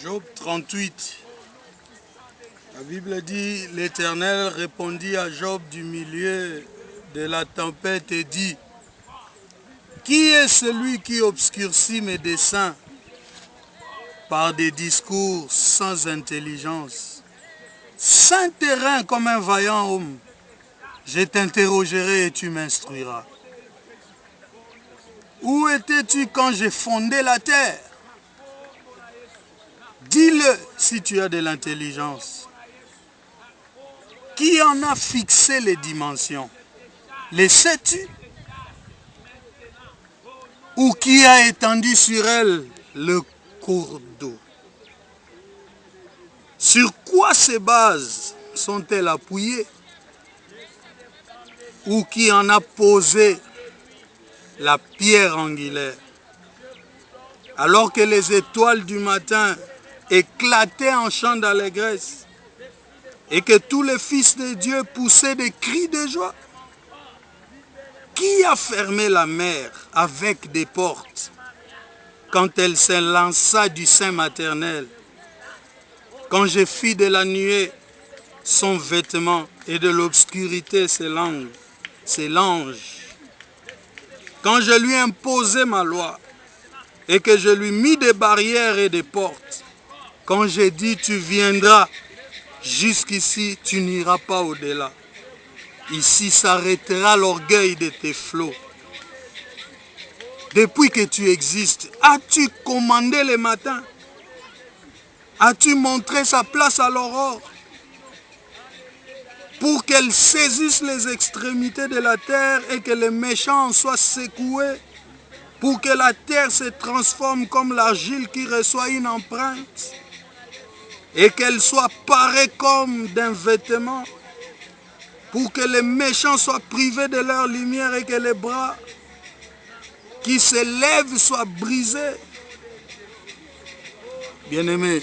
Job 38. La Bible dit, l'Éternel répondit à Job du milieu de la tempête et dit, qui est celui qui obscurcit mes desseins par des discours sans intelligence? Saint terrain comme un vaillant homme, je t'interrogerai et tu m'instruiras. Où étais-tu quand j'ai fondé la terre? Dis-le si tu as de l'intelligence. Qui en a fixé les dimensions? Les sais-tu? Ou qui a étendu sur elle le cours d'eau? Sur quoi ces bases sont-elles appuyées? Ou qui en a posé la pierre angulaire? Alors que les étoiles du matin éclataient en chants d'allégresse et que tous les fils de Dieu poussaient des cris de joie. Qui a fermé la mer avec des portes quand elle s'élança du sein maternel? Quand je fis de la nuée son vêtement et de l'obscurité ses langes. Quand je lui imposai ma loi et que je lui mis des barrières et des portes, quand j'ai dit tu viendras jusqu'ici, tu n'iras pas au-delà. Ici s'arrêtera l'orgueil de tes flots. Depuis que tu existes, as-tu commandé le matin? As-tu montré sa place à l'aurore? Pour qu'elle saisisse les extrémités de la terre et que les méchants soient secoués, pour que la terre se transforme comme l'argile qui reçoit une empreinte, et qu'elle soit parée comme d'un vêtement, pour que les méchants soient privés de leur lumière et que les bras qui se lèvent soient brisés. Bien-aimé,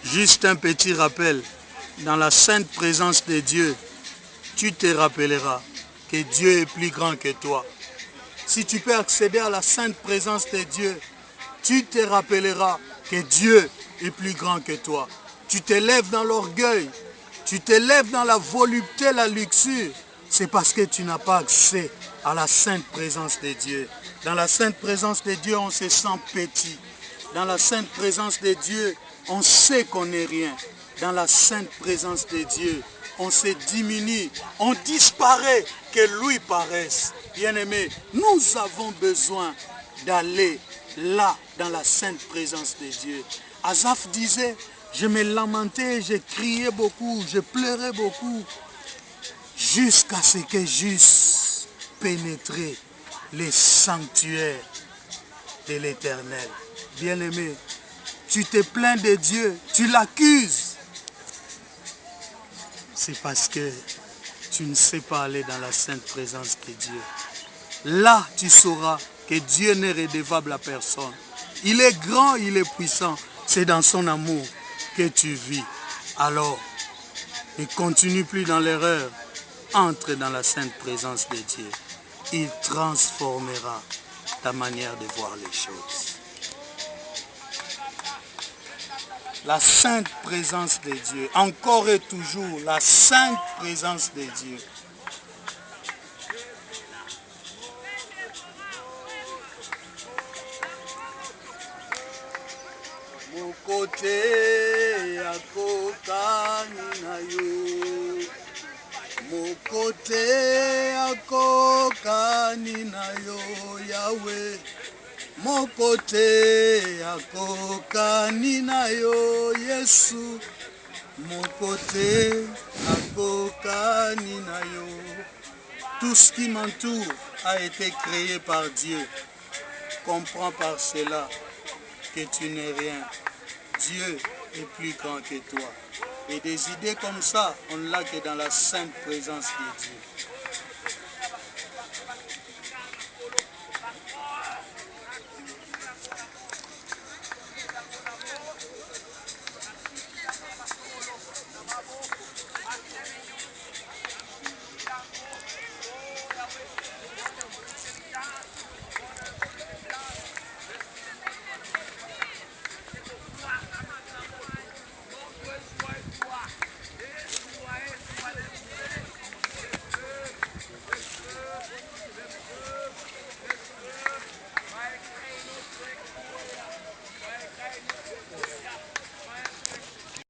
juste un petit rappel. Dans la sainte présence de Dieu, tu te rappelleras que Dieu est plus grand que toi. Si tu peux accéder à la sainte présence de Dieu, tu te rappelleras que Dieu est plus grand que toi. Tu te lèves dans l'orgueil, tu te lèves dans la volupté, la luxure. C'est parce que tu n'as pas accès à la sainte présence de Dieu. Dans la sainte présence de Dieu, on se sent petit. Dans la sainte présence de Dieu, on sait qu'on n'est rien. Dans la sainte présence de Dieu, on se diminue, on disparaît, que lui paraisse. Bien-aimé, nous avons besoin d'aller là, dans la sainte présence de Dieu. Asaph disait, je me lamentais, je criais beaucoup, je pleurais beaucoup, jusqu'à ce que j'eusse pénétré les sanctuaires de l'Éternel. Bien-aimé, tu te plains de Dieu, tu l'accuses. C'est parce que tu ne sais pas aller dans la sainte présence de Dieu. Là, tu sauras que Dieu n'est redevable à personne. Il est grand, il est puissant. C'est dans son amour que tu vis. Alors, ne continue plus dans l'erreur. Entre dans la sainte présence de Dieu. Il transformera ta manière de voir les choses. La sainte présence de Dieu, encore et toujours, la sainte présence de Dieu. Mokote akokani na yo, mokote akokani na yo, Yahweh. Mokote akokani na yo, Yesu. Mokote akokani na yo. Tout ce qui m'entoure a été créé par Dieu. Comprends par cela que tu n'es rien. Dieu est plus grand que toi. Et des idées comme ça, on ne l'a que dans la sainte présence de Dieu.